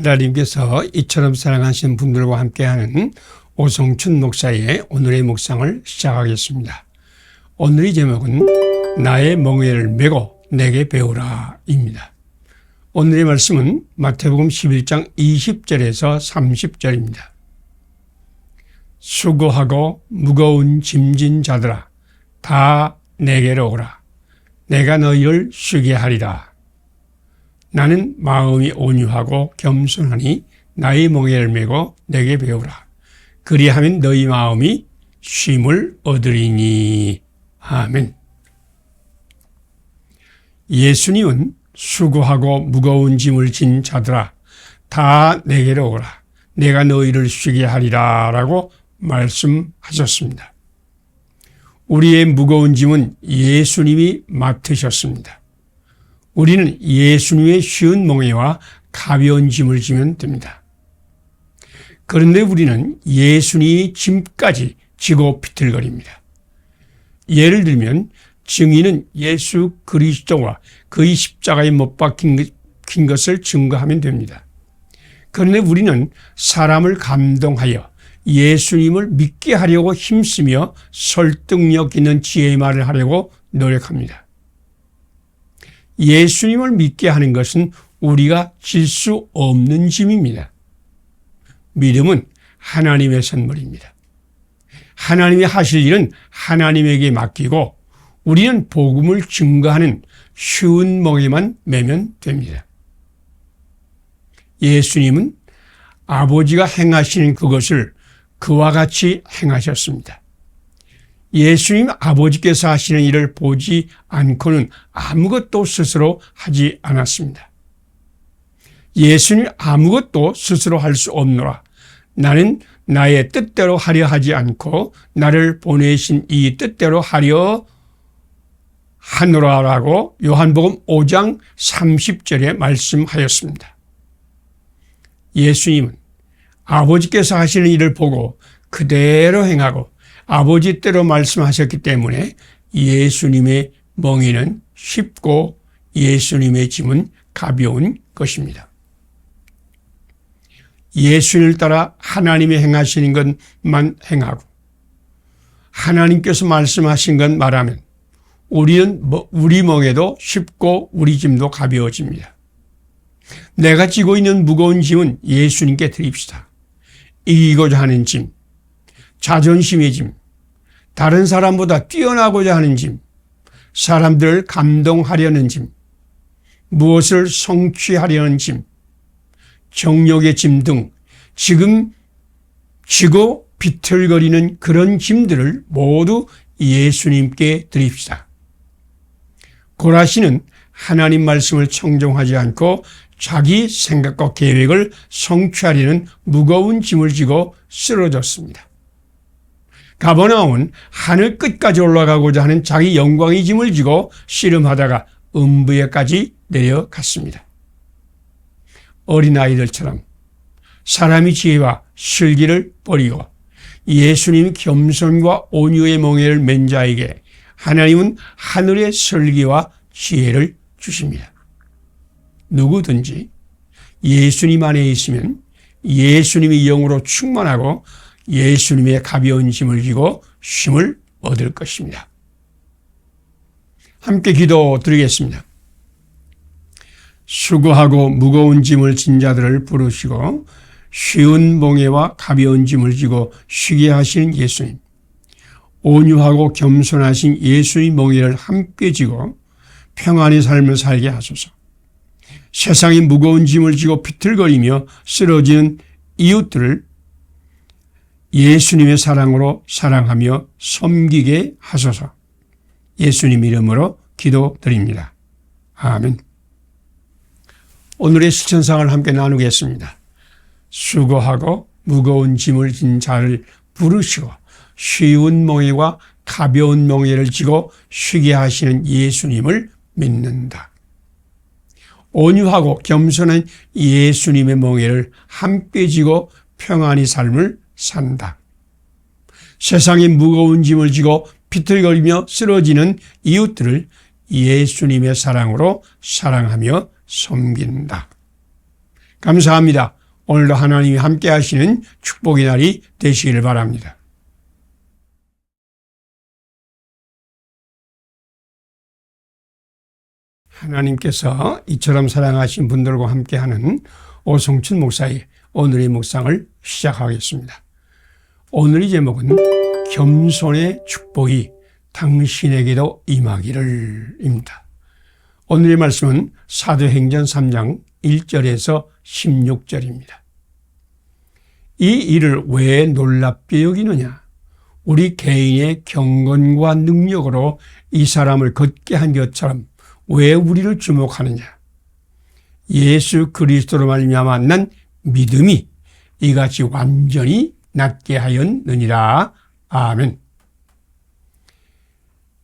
하나님께서 이처럼 사랑하시는 분들과 함께하는 오성춘 목사의 오늘의 묵상을 시작하겠습니다. 오늘의 제목은 나의 멍에를 메고 내게 배우라 입니다. 오늘의 말씀은 마태복음 11장 20절에서 30절입니다. 수고하고 무거운 짐진 자들아 다 내게로 오라. 내가 너희를 쉬게 하리라. 나는 마음이 온유하고 겸손하니 나의 멍에를 메고 내게 배우라. 그리하면 너희 마음이 쉼을 얻으리니. 아멘. 예수님은 수고하고 무거운 짐을 진 자들아 다 내게로 오라. 내가 너희를 쉬게 하리라 라고 말씀하셨습니다. 우리의 무거운 짐은 예수님이 맡으셨습니다. 우리는 예수님의 쉬운 멍에와 가벼운 짐을 지면 됩니다. 그런데 우리는 예수님의 짐까지 지고 비틀거립니다. 예를 들면 증인은 예수 그리스도와 그의 십자가에 못 박힌 것을 증거하면 됩니다. 그런데 우리는 사람을 감동하여 예수님을 믿게 하려고 힘쓰며 설득력 있는 지혜의 말을 하려고 노력합니다. 예수님을 믿게 하는 것은 우리가 질 수 없는 짐입니다. 믿음은 하나님의 선물입니다. 하나님이 하실 일은 하나님에게 맡기고 우리는 복음을 증거하는 쉬운 멍에만 매면 됩니다. 예수님은 아버지가 행하시는 그것을 그와 같이 행하셨습니다. 예수님 아버지께서 하시는 일을 보지 않고는 아무것도 스스로 하지 않았습니다. 예수님 아무것도 스스로 할 수 없노라. 나는 나의 뜻대로 하려 하지 않고 나를 보내신 이 뜻대로 하려 하노라라고 요한복음 5장 30절에 말씀하였습니다. 예수님은 아버지께서 하시는 일을 보고 그대로 행하고 아버지 때로 말씀하셨기 때문에 예수님의 멍에는 쉽고 예수님의 짐은 가벼운 것입니다. 예수님을 따라 하나님이 행하시는 것만 행하고 하나님께서 말씀하신 것 말하면 우리 멍에도 쉽고 우리 짐도 가벼워집니다. 내가 지고 있는 무거운 짐은 예수님께 드립시다. 이기고자 하는 짐, 자존심의 짐, 다른 사람보다 뛰어나고자 하는 짐, 사람들을 감동하려는 짐, 무엇을 성취하려는 짐, 정욕의 짐 등 지금 지고 비틀거리는 그런 짐들을 모두 예수님께 드립시다. 고라시는 하나님 말씀을 청종하지 않고 자기 생각과 계획을 성취하려는 무거운 짐을 지고 쓰러졌습니다. 가버나움은 하늘 끝까지 올라가고자 하는 자기 영광의 짐을 지고 씨름하다가 음부에까지 내려갔습니다. 어린아이들처럼 사람이 지혜와 슬기를 버리고 예수님 겸손과 온유의 멍에를 맨 자에게 하나님은 하늘의 슬기와 지혜를 주십니다. 누구든지 예수님 안에 있으면 예수님의 영으로 충만하고 예수님의 가벼운 짐을 지고 쉼을 얻을 것입니다. 함께 기도드리겠습니다. 수고하고 무거운 짐을 진 자들을 부르시고 쉬운 멍에와 가벼운 짐을 지고 쉬게 하시는 예수님, 온유하고 겸손하신 예수의 멍에를 함께 지고 평안히 삶을 살게 하소서. 세상의 무거운 짐을 지고 비틀거리며 쓰러지는 이웃들을 예수님의 사랑으로 사랑하며 섬기게 하소서. 예수님 이름으로 기도드립니다. 아멘. 오늘의 실천상을 함께 나누겠습니다. 수고하고 무거운 짐을 진 자를 부르시고 쉬운 멍에와 가벼운 멍에를 지고 쉬게 하시는 예수님을 믿는다. 온유하고 겸손한 예수님의 멍에를 함께 지고 평안히 삶을 산다. 세상의 무거운 짐을 지고 비틀거리며 쓰러지는 이웃들을 예수님의 사랑으로 사랑하며 섬긴다. 감사합니다. 오늘도 하나님이 함께 하시는 축복의 날이 되시기를 바랍니다. 하나님께서 이처럼 사랑하신 분들과 함께하는 오성춘 목사의 오늘의 묵상을 시작하겠습니다. 오늘의 제목은 겸손의 축복이 당신에게도 임하기를 입니다. 오늘의 말씀은 사도행전 3장 1절에서 16절입니다. 이 일을 왜 놀랍게 여기느냐? 우리 개인의 경건과 능력으로 이 사람을 걷게 한 것처럼 왜 우리를 주목하느냐? 예수 그리스도로 말미암아 난 믿음이 이같이 완전히 낫게 하였느니라. 아멘.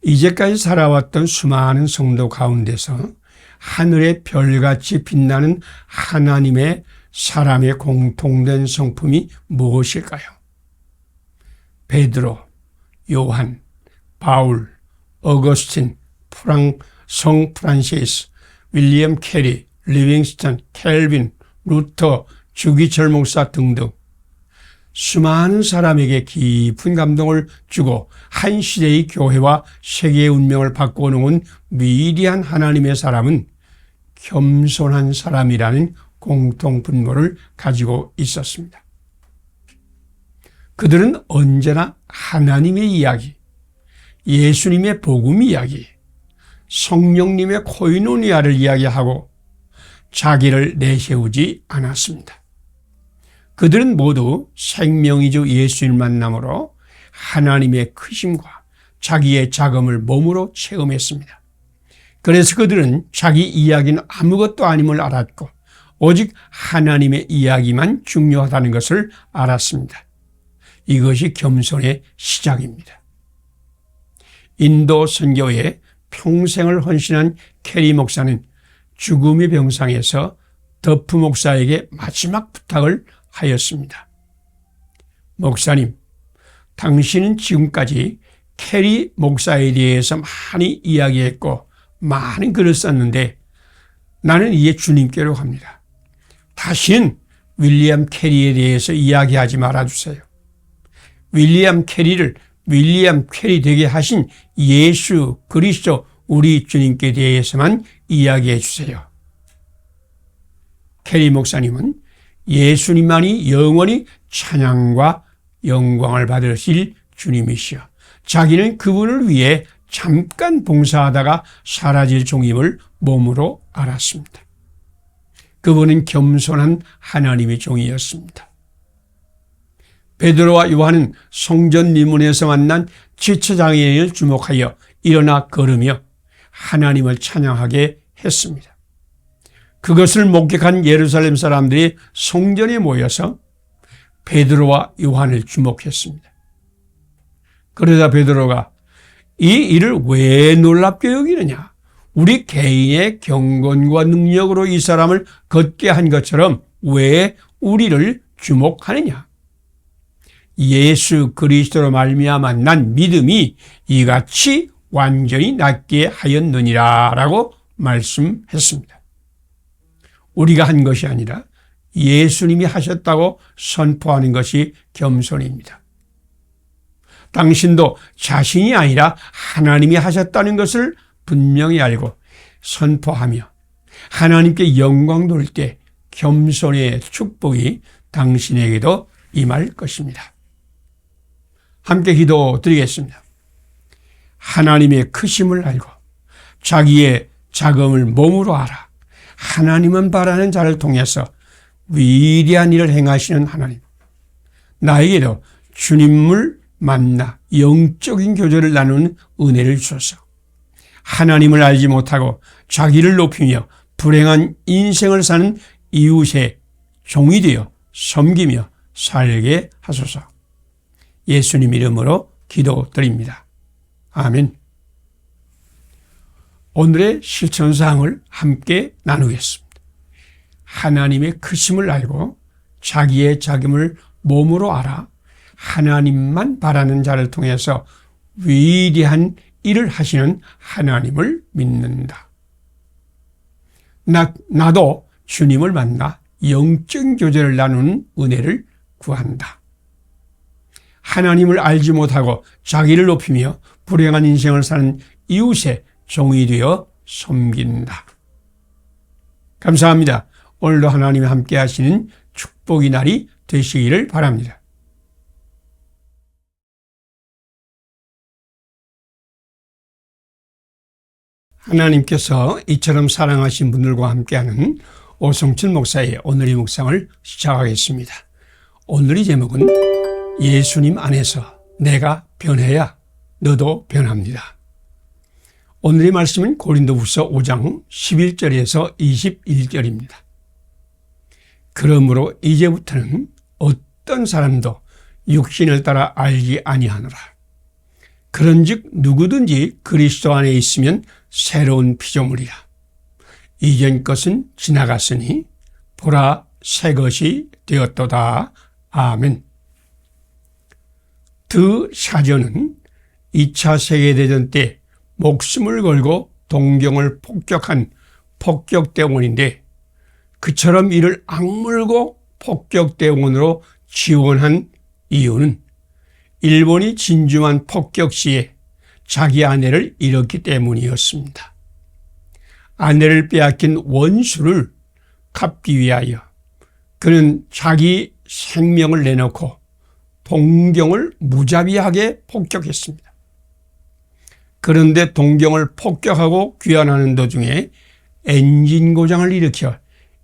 이제까지 살아왔던 수많은 성도 가운데서 하늘의 별같이 빛나는 하나님의 사람의 공통된 성품이 무엇일까요? 베드로, 요한, 바울, 어거스틴, 성 프란시스, 윌리엄 캐리, 리빙스턴, 켈빈, 루터, 주기철 목사 등등 수많은 사람에게 깊은 감동을 주고 한 시대의 교회와 세계의 운명을 바꿔놓은 위대한 하나님의 사람은 겸손한 사람이라는 공통분모를 가지고 있었습니다. 그들은 언제나 하나님의 이야기, 예수님의 복음 이야기, 성령님의 코이노니아를 이야기하고 자기를 내세우지 않았습니다. 그들은 모두 생명이주 예수를 만남으로 하나님의 크심과 자기의 자금을 몸으로 체험했습니다. 그래서 그들은 자기 이야기는 아무것도 아님을 알았고 오직 하나님의 이야기만 중요하다는 것을 알았습니다. 이것이 겸손의 시작입니다. 인도 선교에 평생을 헌신한 캐리 목사는 죽음의 병상에서 더프 목사에게 마지막 부탁을 하였습니다. 목사님, 당신은 지금까지 캐리 목사에 대해서 많이 이야기했고 많은 글을 썼는데 나는 이제 주님께로 갑니다. 다시는 윌리엄 캐리에 대해서 이야기하지 말아주세요. 윌리엄 캐리를 윌리엄 캐리 되게 하신 예수 그리스도 우리 주님께 대해서만 이야기해 주세요. 캐리 목사님은 예수님만이 영원히 찬양과 영광을 받으실 주님이시여 자기는 그분을 위해 잠깐 봉사하다가 사라질 종임을 몸으로 알았습니다. 그분은 겸손한 하나님의 종이었습니다. 베드로와 요한은 성전 리문에서 만난 지체장애인을 주목하여 일어나 걸으며 하나님을 찬양하게 했습니다. 그것을 목격한 예루살렘 사람들이 성전에 모여서 베드로와 요한을 주목했습니다. 그러자 베드로가 이 일을 왜 놀랍게 여기느냐? 우리 개인의 경건과 능력으로 이 사람을 걷게 한 것처럼 왜 우리를 주목하느냐? 예수 그리스도로 말미암아 난 믿음이 이같이 완전히 낫게 하였느니라 라고 말씀했습니다. 우리가 한 것이 아니라 예수님이 하셨다고 선포하는 것이 겸손입니다. 당신도 자신이 아니라 하나님이 하셨다는 것을 분명히 알고 선포하며 하나님께 영광 돌 때 겸손의 축복이 당신에게도 임할 것입니다. 함께 기도드리겠습니다. 하나님의 크심을 알고 자기의 자금을 몸으로 알아 하나님은 바라는 자를 통해서 위대한 일을 행하시는 하나님, 나에게도 주님을 만나 영적인 교제를 나누는 은혜를 주소서. 하나님을 알지 못하고 자기를 높이며 불행한 인생을 사는 이웃의 종이 되어 섬기며 살게 하소서. 예수님 이름으로 기도드립니다. 아멘. 오늘의 실천사항을 함께 나누겠습니다. 하나님의 크심을 알고 자기의 자금을 몸으로 알아 하나님만 바라는 자를 통해서 위대한 일을 하시는 하나님을 믿는다. 나도 주님을 만나 영적 교제를 나누는 은혜를 구한다. 하나님을 알지 못하고 자기를 높이며 불행한 인생을 사는 이웃의 종이 되어 섬긴다. 감사합니다. 오늘도 하나님이 함께 하시는 축복의 날이 되시기를 바랍니다. 하나님께서 이처럼 사랑하신 분들과 함께하는 오성철 목사의 오늘의 묵상을 시작하겠습니다. 오늘의 제목은 예수님 안에서 내가 변해야 너도 변합니다. 오늘의 말씀은 고린도후서 5장 11절에서 21절입니다. 그러므로 이제부터는 어떤 사람도 육신을 따라 알지 아니하노라. 그런즉 누구든지 그리스도 안에 있으면 새로운 피조물이라. 이전 것은 지나갔으니 보라 새 것이 되었도다. 아멘. 드 샤저는 2차 세계대전 때 목숨을 걸고 동경을 폭격한 폭격대원인데 그처럼 이를 악물고 폭격대원으로 지원한 이유는 일본이 진주만 폭격 시에 자기 아내를 잃었기 때문이었습니다. 아내를 빼앗긴 원수를 갚기 위하여 그는 자기 생명을 내놓고 동경을 무자비하게 폭격했습니다. 그런데 동경을 폭격하고 귀환하는 도중에 엔진 고장을 일으켜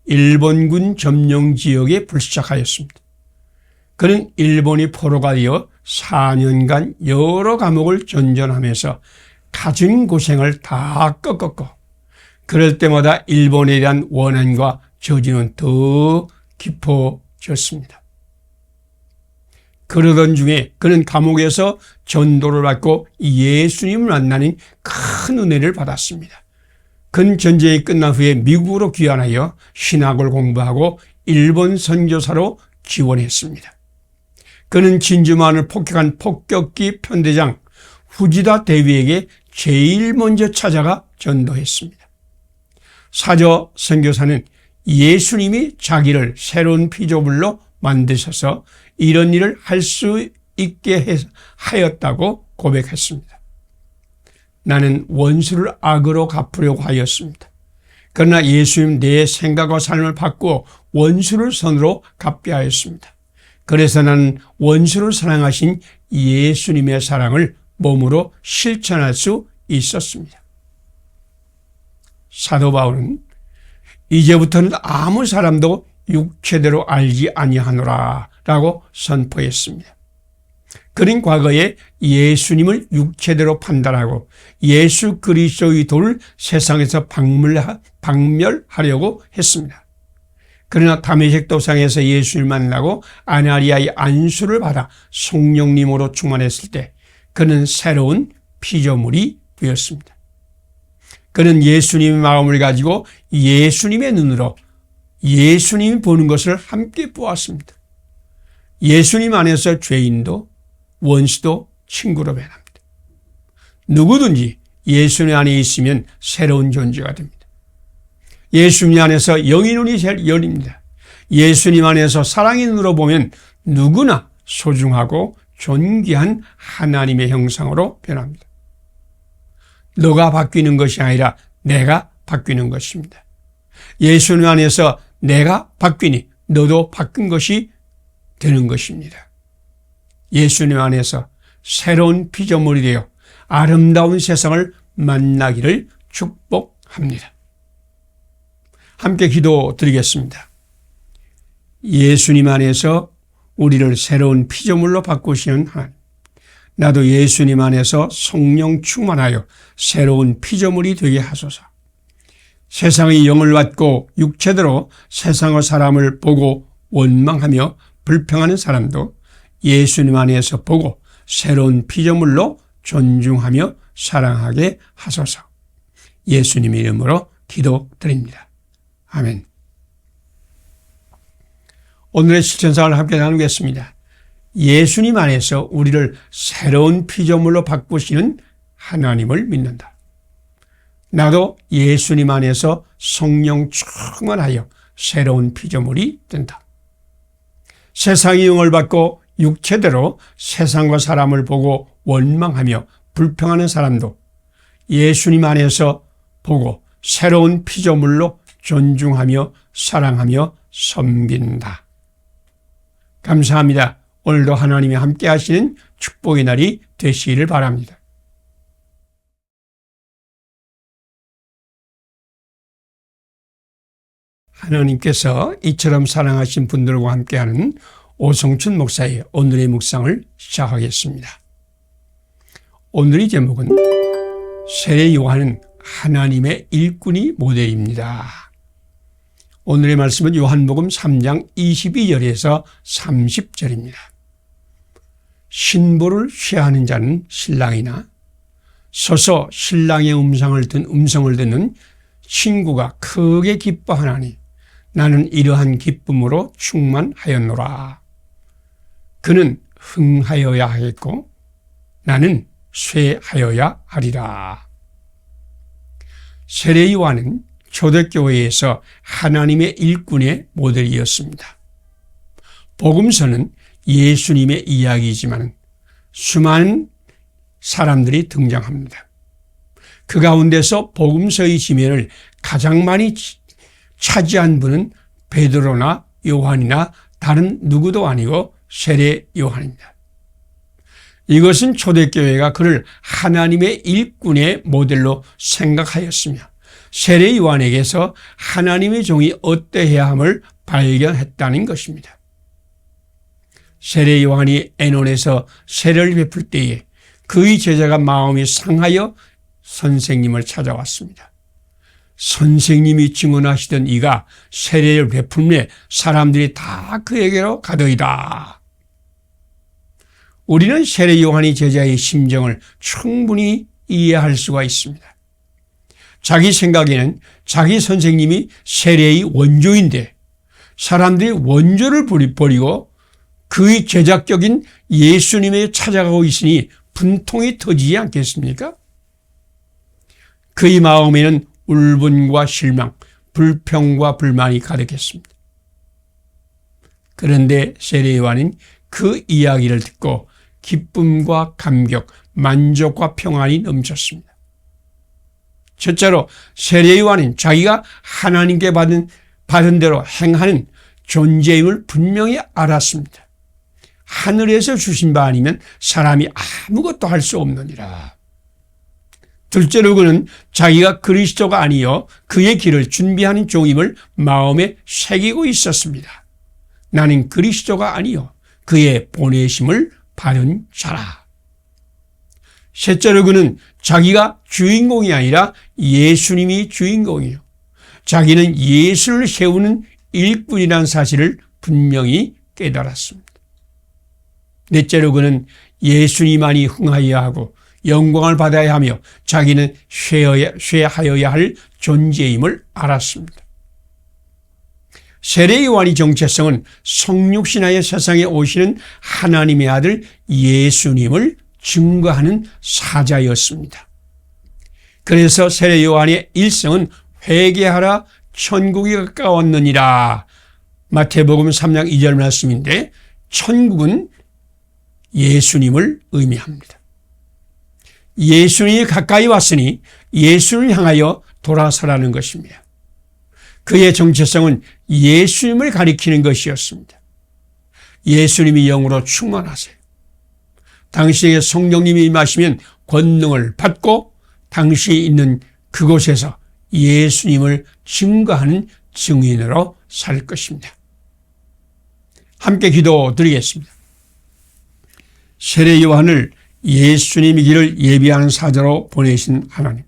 일본군 점령 지역에 불시착하였습니다. 그는 일본이 포로가 되어 4년간 여러 감옥을 전전하면서 갖은 고생을 다 꺾었고 그럴 때마다 일본에 대한 원한과 저주는 더 깊어졌습니다. 그러던 중에 그는 감옥에서 전도를 받고 예수님을 만나는 큰 은혜를 받았습니다. 그는 전쟁이 끝난 후에 미국으로 귀환하여 신학을 공부하고 일본 선교사로 지원했습니다. 그는 진주만을 폭격한 폭격기 편대장 후지다 대위에게 제일 먼저 찾아가 전도했습니다. 사저 선교사는 예수님이 자기를 새로운 피조물로 만드셔서 이런 일을 할 수 있게 하였다고 고백했습니다. 나는 원수를 악으로 갚으려고 하였습니다. 그러나 예수님 내 생각과 삶을 바꾸어 원수를 선으로 갚게 하였습니다. 그래서 나는 원수를 사랑하신 예수님의 사랑을 몸으로 실천할 수 있었습니다. 사도 바울은 이제부터는 아무 사람도 육체대로 알지 아니하노라 라고 선포했습니다. 그는 과거에 예수님을 육체대로 판단하고 예수 그리스도의 도를 세상에서 박멸하려고 했습니다. 그러나 다메섹 도상에서 예수를 만나고 아나리아의 안수를 받아 성령님으로 충만했을 때 그는 새로운 피조물이 되었습니다. 그는 예수님의 마음을 가지고 예수님의 눈으로 예수님이 보는 것을 함께 보았습니다. 예수님 안에서 죄인도 원수도 친구로 변합니다. 누구든지 예수님 안에 있으면 새로운 존재가 됩니다. 예수님 안에서 영의 눈이 열립니다. 예수님 안에서 사랑의 눈으로 보면 누구나 소중하고 존귀한 하나님의 형상으로 변합니다. 너가 바뀌는 것이 아니라 내가 바뀌는 것입니다. 예수님 안에서 내가 바뀌니 너도 바뀐 것이 되는 것입니다. 예수님 안에서 새로운 피조물이 되어 아름다운 세상을 만나기를 축복합니다. 함께 기도드리겠습니다. 예수님 안에서 우리를 새로운 피조물로 바꾸시는 하나님, 나도 예수님 안에서 성령 충만하여 새로운 피조물이 되게 하소서. 세상의 영을 받고 육체대로 세상의 사람을 보고 원망하며 불평하는 사람도 예수님 안에서 보고 새로운 피조물로 존중하며 사랑하게 하소서. 예수님의 이름으로 기도드립니다. 아멘. 오늘의 실천사를 함께 나누겠습니다. 예수님 안에서 우리를 새로운 피조물로 바꾸시는 하나님을 믿는다. 나도 예수님 안에서 성령 충만하여 새로운 피조물이 된다. 세상의 영을 받고 육체대로 세상과 사람을 보고 원망하며 불평하는 사람도 예수님 안에서 보고 새로운 피조물로 존중하며 사랑하며 섬긴다. 감사합니다. 오늘도 하나님이 함께 하시는 축복의 날이 되시기를 바랍니다. 하나님께서 이처럼 사랑하신 분들과 함께하는 오성춘 목사의 오늘의 묵상을 시작하겠습니다. 오늘의 제목은 세례 요한은 하나님의 일꾼이 모델입니다. 오늘의 말씀은 요한복음 3장 22절에서 30절입니다. 신부를 취하는 자는 신랑이나 서서 신랑의 음성을 듣는 친구가 크게 기뻐하나니 나는 이러한 기쁨으로 충만하였노라. 그는 흥하여야 하겠고 나는 쇠하여야 하리라. 세례 요한은 초대교회에서 하나님의 일꾼의 모델이었습니다. 복음서는 예수님의 이야기이지만 수많은 사람들이 등장합니다. 그 가운데서 복음서의 지면을 가장 많이 차지한 분은 베드로나 요한이나 다른 누구도 아니고 세례 요한입니다. 이것은 초대교회가 그를 하나님의 일꾼의 모델로 생각하였으며 세례 요한에게서 하나님의 종이 어떠해야 함을 발견했다는 것입니다. 세례 요한이 애논에서 세례를 베풀 때에 그의 제자가 마음이 상하여 선생님을 찾아왔습니다. 선생님이 증언하시던 이가 세례를 베풀매 사람들이 다 그에게로 가더이다. 우리는 세례 요한이 제자의 심정을 충분히 이해할 수가 있습니다. 자기 생각에는 자기 선생님이 세례의 원조인데 사람들이 원조를 버리고 그의 제작적인 예수님에 찾아가고 있으니 분통이 터지지 않겠습니까? 그의 마음에는 울분과 실망, 불평과 불만이 가득했습니다. 그런데 세례 요한은 그 이야기를 듣고 기쁨과 감격, 만족과 평안이 넘쳤습니다. 첫째로 세례 요한은 자기가 하나님께 받은 대로 행하는 존재임을 분명히 알았습니다. 하늘에서 주신 바 아니면 사람이 아무것도 할 수 없느니라. 둘째로 그는 자기가 그리스도가 아니요 그의 길을 준비하는 종임을 마음에 새기고 있었습니다. 나는 그리스도가 아니요 그의 보내심을 받은 자라. 셋째로 그는 자기가 주인공이 아니라 예수님이 주인공이요 자기는 예수를 세우는 일꾼이라는 사실을 분명히 깨달았습니다. 넷째로 그는 예수님만이 흥하여야 하고 영광을 받아야 하며 자기는 쇠하여야 할 존재임을 알았습니다. 세례 요한의 정체성은 성육신하여 세상에 오시는 하나님의 아들 예수님을 증거하는 사자였습니다. 그래서 세례 요한의 일성은 회개하라 천국이 가까웠느니라. 마태복음 3장 2절 말씀인데 천국은 예수님을 의미합니다. 예수님이 가까이 왔으니 예수를 향하여 돌아서라는 것입니다. 그의 정체성은 예수님을 가리키는 것이었습니다. 예수님이 영으로 충만하세요. 당신에게 성령님이 임하시면 권능을 받고 당신이 있는 그곳에서 예수님을 증거하는 증인으로 살 것입니다. 함께 기도드리겠습니다. 세례 요한을 예수님의 길을 예비하는 사자로 보내신 하나님,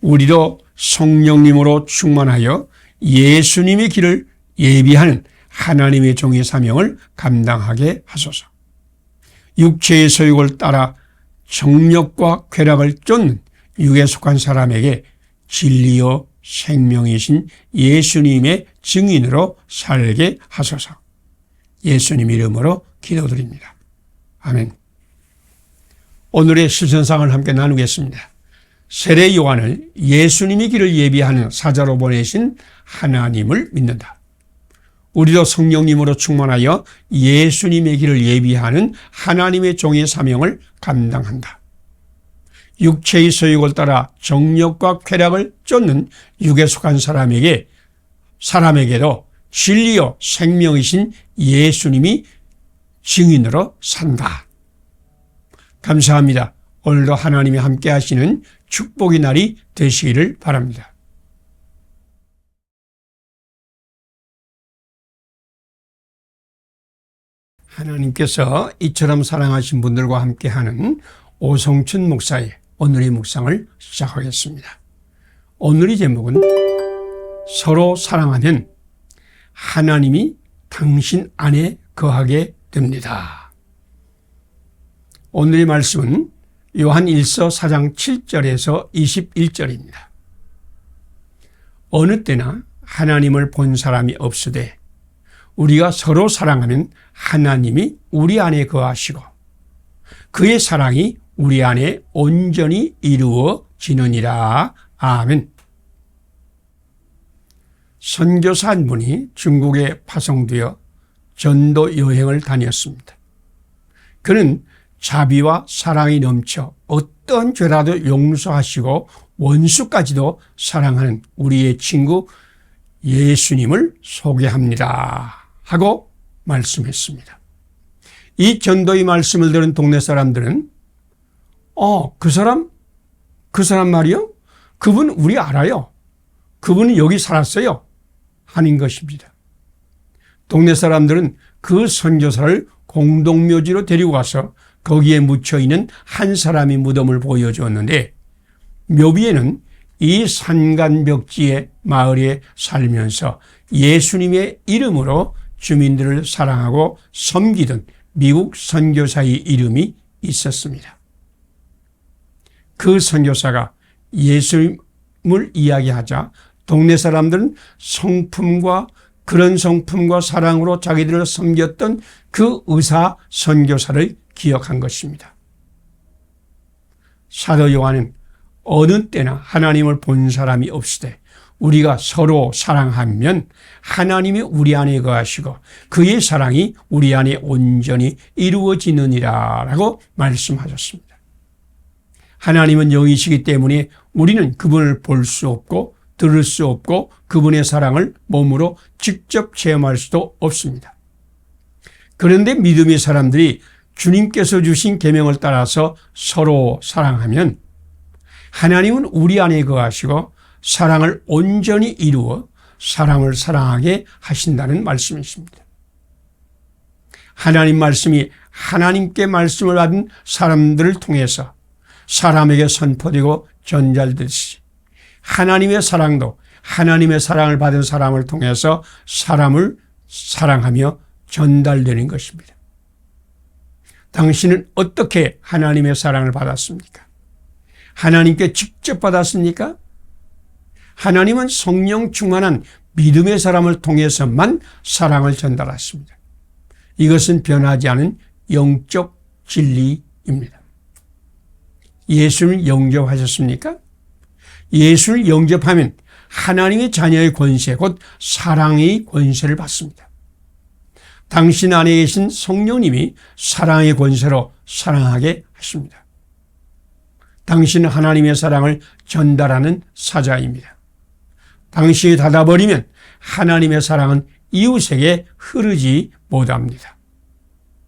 우리도 성령님으로 충만하여 예수님의 길을 예비하는 하나님의 종의 사명을 감당하게 하소서. 육체의 소욕을 따라 정력과 쾌락을 쫓는 육에 속한 사람에게 진리요 생명이신 예수님의 증인으로 살게 하소서. 예수님 이름으로 기도드립니다. 아멘. 오늘의 실천상을 함께 나누겠습니다. 세례 요한을 예수님의 길을 예비하는 사자로 보내신 하나님을 믿는다. 우리도 성령님으로 충만하여 예수님의 길을 예비하는 하나님의 종의 사명을 감당한다. 육체의 소욕을 따라 정욕과 쾌락을 쫓는 육에 속한 사람에게도 진리요 생명이신 예수님이 증인으로 산다. 감사합니다. 오늘도 하나님이 함께 하시는 축복의 날이 되시기를 바랍니다. 하나님께서 이처럼 사랑하신 분들과 함께하는 오성춘 목사의 오늘의 묵상을 시작하겠습니다. 오늘의 제목은 서로 사랑하면 하나님이 당신 안에 거하게 됩니다. 오늘의 말씀은 요한 1서 4장 7절에서 21절입니다. 어느 때나 하나님을 본 사람이 없으되 우리가 서로 사랑하면 하나님이 우리 안에 거하시고 그의 사랑이 우리 안에 온전히 이루어지느니라. 아멘. 선교사 한 분이 중국에 파송되어 전도 여행을 다녔습니다. 그는 자비와 사랑이 넘쳐 어떤 죄라도 용서하시고 원수까지도 사랑하는 우리의 친구 예수님을 소개합니다 하고 말씀했습니다. 이 전도의 말씀을 들은 동네 사람들은 그 사람 말이요? 그분 우리 알아요. 그분은 여기 살았어요. 하는 것입니다. 동네 사람들은 그 선교사를 공동묘지로 데리고 가서 거기에 묻혀있는 한 사람의 무덤을 보여주었는데 묘비에는 이 산간벽지의 마을에 살면서 예수님의 이름으로 주민들을 사랑하고 섬기던 미국 선교사의 이름이 있었습니다. 그 선교사가 예수님을 이야기하자 동네 사람들은 그런 성품과 사랑으로 자기들을 섬겼던 그 의사 선교사를 기억한 것입니다. 사도 요한은 어느 때나 하나님을 본 사람이 없으되 우리가 서로 사랑하면 하나님이 우리 안에 거하시고 그의 사랑이 우리 안에 온전히 이루어지느니라 라고 말씀하셨습니다. 하나님은 영이시기 때문에 우리는 그분을 볼 수 없고 들을 수 없고 그분의 사랑을 몸으로 직접 체험할 수도 없습니다. 그런데 믿음의 사람들이 주님께서 주신 계명을 따라서 서로 사랑하면 하나님은 우리 안에 거하시고 사랑을 온전히 이루어 사람을 사랑하게 하신다는 말씀이십니다. 하나님 말씀이 하나님께 말씀을 받은 사람들을 통해서 사람에게 선포되고 전달되듯이 하나님의 사랑도 하나님의 사랑을 받은 사람을 통해서 사람을 사랑하며 전달되는 것입니다. 당신은 어떻게 하나님의 사랑을 받았습니까? 하나님께 직접 받았습니까? 하나님은 성령 충만한 믿음의 사람을 통해서만 사랑을 전달하십니다. 이것은 변하지 않은 영적 진리입니다. 예수를 영접하셨습니까? 예수를 영접하면 하나님의 자녀의 권세, 곧 사랑의 권세를 받습니다. 당신 안에 계신 성령님이 사랑의 권세로 사랑하게 하십니다. 당신은 하나님의 사랑을 전달하는 사자입니다. 당신이 닫아버리면 하나님의 사랑은 이웃에게 흐르지 못합니다.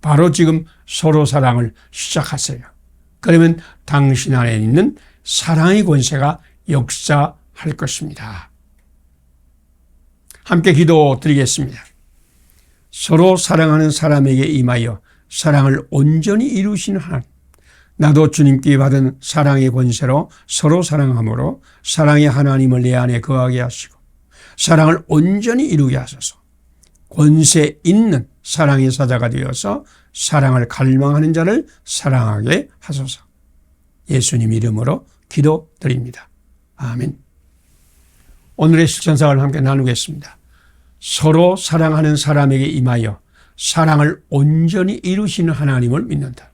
바로 지금 서로 사랑을 시작하세요. 그러면 당신 안에 있는 사랑의 권세가 역사할 것입니다. 함께 기도드리겠습니다. 서로 사랑하는 사람에게 임하여 사랑을 온전히 이루시는 하나님, 나도 주님께 받은 사랑의 권세로 서로 사랑함으로 사랑의 하나님을 내 안에 거하게 하시고 사랑을 온전히 이루게 하소서. 권세 있는 사랑의 사자가 되어서 사랑을 갈망하는 자를 사랑하게 하소서. 예수님 이름으로 기도드립니다. 아멘. 오늘의 실천사를 함께 나누겠습니다. 서로 사랑하는 사람에게 임하여 사랑을 온전히 이루시는 하나님을 믿는다.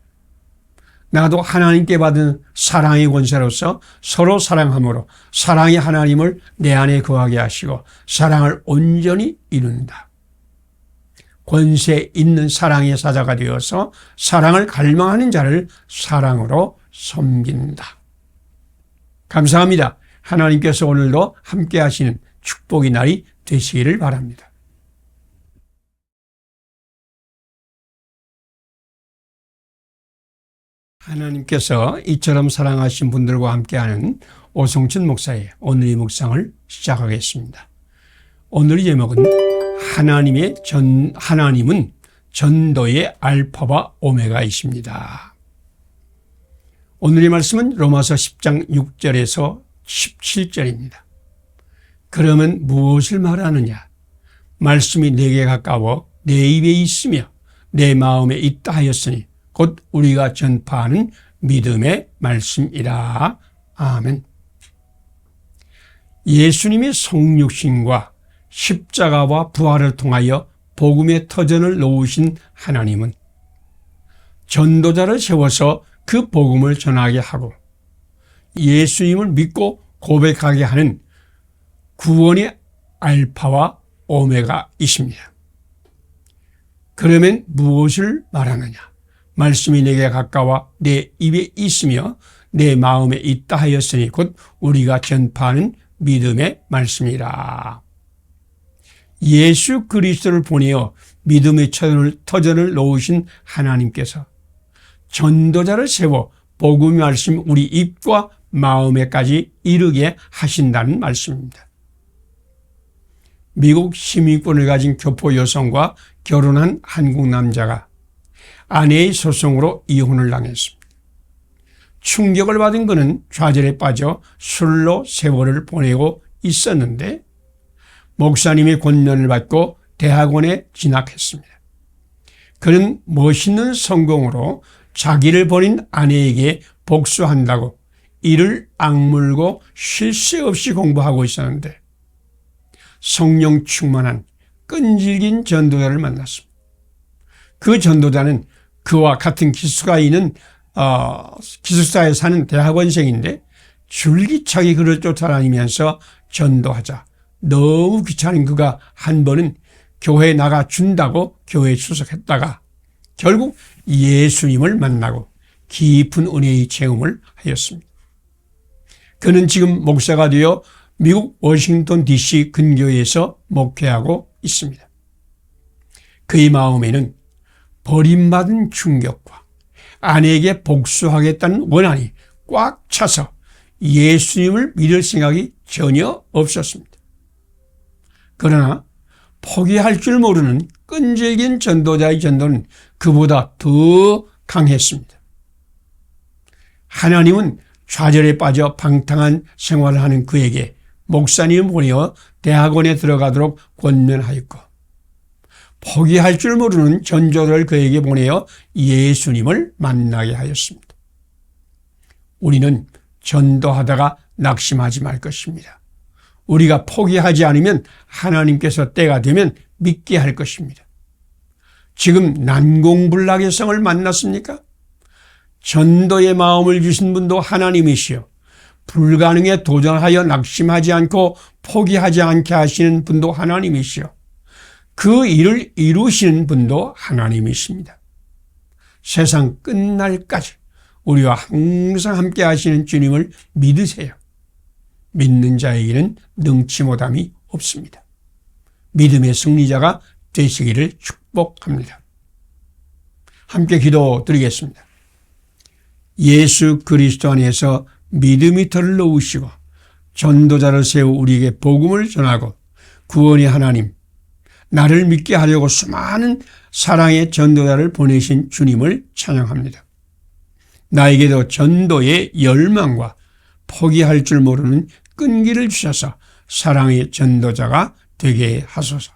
나도 하나님께 받은 사랑의 권세로서 서로 사랑함으로 사랑의 하나님을 내 안에 거하게 하시고 사랑을 온전히 이룬다. 권세 있는 사랑의 사자가 되어서 사랑을 갈망하는 자를 사랑으로 섬긴다. 감사합니다. 하나님께서 오늘도 함께 하시는 축복의 날이 되시기를 바랍니다. 하나님께서 이처럼 사랑하신 분들과 함께하는 오성춘 목사의 오늘의 묵상을 시작하겠습니다. 오늘의 제목은 하나님은 전도의 알파와 오메가이십니다. 오늘의 말씀은 로마서 10장 6절에서 17절입니다. 그러면 무엇을 말하느냐? 말씀이 내게 가까워 내 입에 있으며 내 마음에 있다 하였으니 곧 우리가 전파하는 믿음의 말씀이라. 아멘. 예수님의 성육신과 십자가와 부활을 통하여 복음의 터전을 놓으신 하나님은 전도자를 세워서 그 복음을 전하게 하고 예수님을 믿고 고백하게 하는 구원의 알파와 오메가이십니다. 그러면 무엇을 말하느냐? 말씀이 내게 가까워 내 입에 있으며 내 마음에 있다 하였으니 곧 우리가 전파하는 믿음의 말씀이라. 예수 그리스도를 보내어 믿음의 터전을 놓으신 하나님께서 전도자를 세워 복음의 말씀 우리 입과 마음에까지 이르게 하신다는 말씀입니다. 미국 시민권을 가진 교포 여성과 결혼한 한국 남자가 아내의 소송으로 이혼을 당했습니다. 충격을 받은 그는 좌절에 빠져 술로 세월을 보내고 있었는데 목사님의 권면을 받고 대학원에 진학했습니다. 그는 멋있는 성공으로 자기를 버린 아내에게 복수한다고 이를 악물고 쉴 새 없이 공부하고 있었는데 성령 충만한 끈질긴 전도자를 만났습니다. 그 전도자는 그와 같은 기숙사에 사는 대학원생인데 줄기차게 그를 쫓아다니면서 전도하자 너무 귀찮은 그가 한 번은 교회에 나가 준다고 교회에 출석했다가 결국 예수님을 만나고 깊은 은혜의 체험을 하였습니다. 그는 지금 목사가 되어 미국 워싱턴 DC 근교에서 목회하고 있습니다. 그의 마음에는 버림받은 충격과 아내에게 복수하겠다는 원한이 꽉 차서 예수님을 믿을 생각이 전혀 없었습니다. 그러나 포기할 줄 모르는 끈질긴 전도자의 전도는 그보다 더 강했습니다. 하나님은 좌절에 빠져 방탕한 생활을 하는 그에게 목사님을 보내어 대학원에 들어가도록 권면하였고 포기할 줄 모르는 전도자를 그에게 보내어 예수님을 만나게 하였습니다. 우리는 전도하다가 낙심하지 말 것입니다. 우리가 포기하지 않으면 하나님께서 때가 되면 믿게 할 것입니다. 지금 난공불락의 성을 만났습니까? 전도의 마음을 주신 분도 하나님이시요 불가능에 도전하여 낙심하지 않고 포기하지 않게 하시는 분도 하나님이시요 그 일을 이루시는 분도 하나님이십니다. 세상 끝날까지 우리와 항상 함께 하시는 주님을 믿으세요. 믿는 자에게는 능치 못함이 없습니다. 믿음의 승리자가 되시기를 축복합니다. 함께 기도드리겠습니다. 예수 그리스도 안에서 믿음의 터를 놓으시고 전도자를 세워 우리에게 복음을 전하고 구원의 하나님, 나를 믿게 하려고 수많은 사랑의 전도자를 보내신 주님을 찬양합니다. 나에게도 전도의 열망과 포기할 줄 모르는 끈기를 주셔서 사랑의 전도자가 되게 하소서.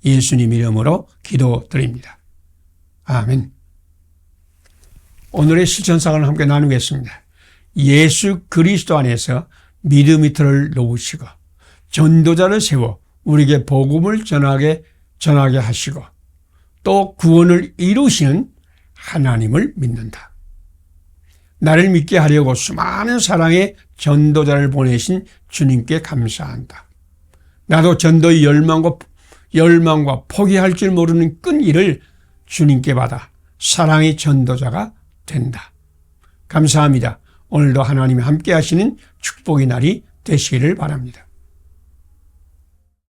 예수님 이름으로 기도드립니다. 아멘. 오늘의 실천사항을 함께 나누겠습니다. 예수 그리스도 안에서 믿음의 틀을 놓으시고 전도자를 세워 우리에게 복음을 전하게 하시고 또 구원을 이루시는 하나님을 믿는다. 나를 믿게 하려고 수많은 사랑의 전도자를 보내신 주님께 감사한다. 나도 전도의 열망과 포기할 줄 모르는 끈기를 주님께 받아 사랑의 전도자가 된다. 감사합니다. 오늘도 하나님이 함께 하시는 축복의 날이 되시기를 바랍니다.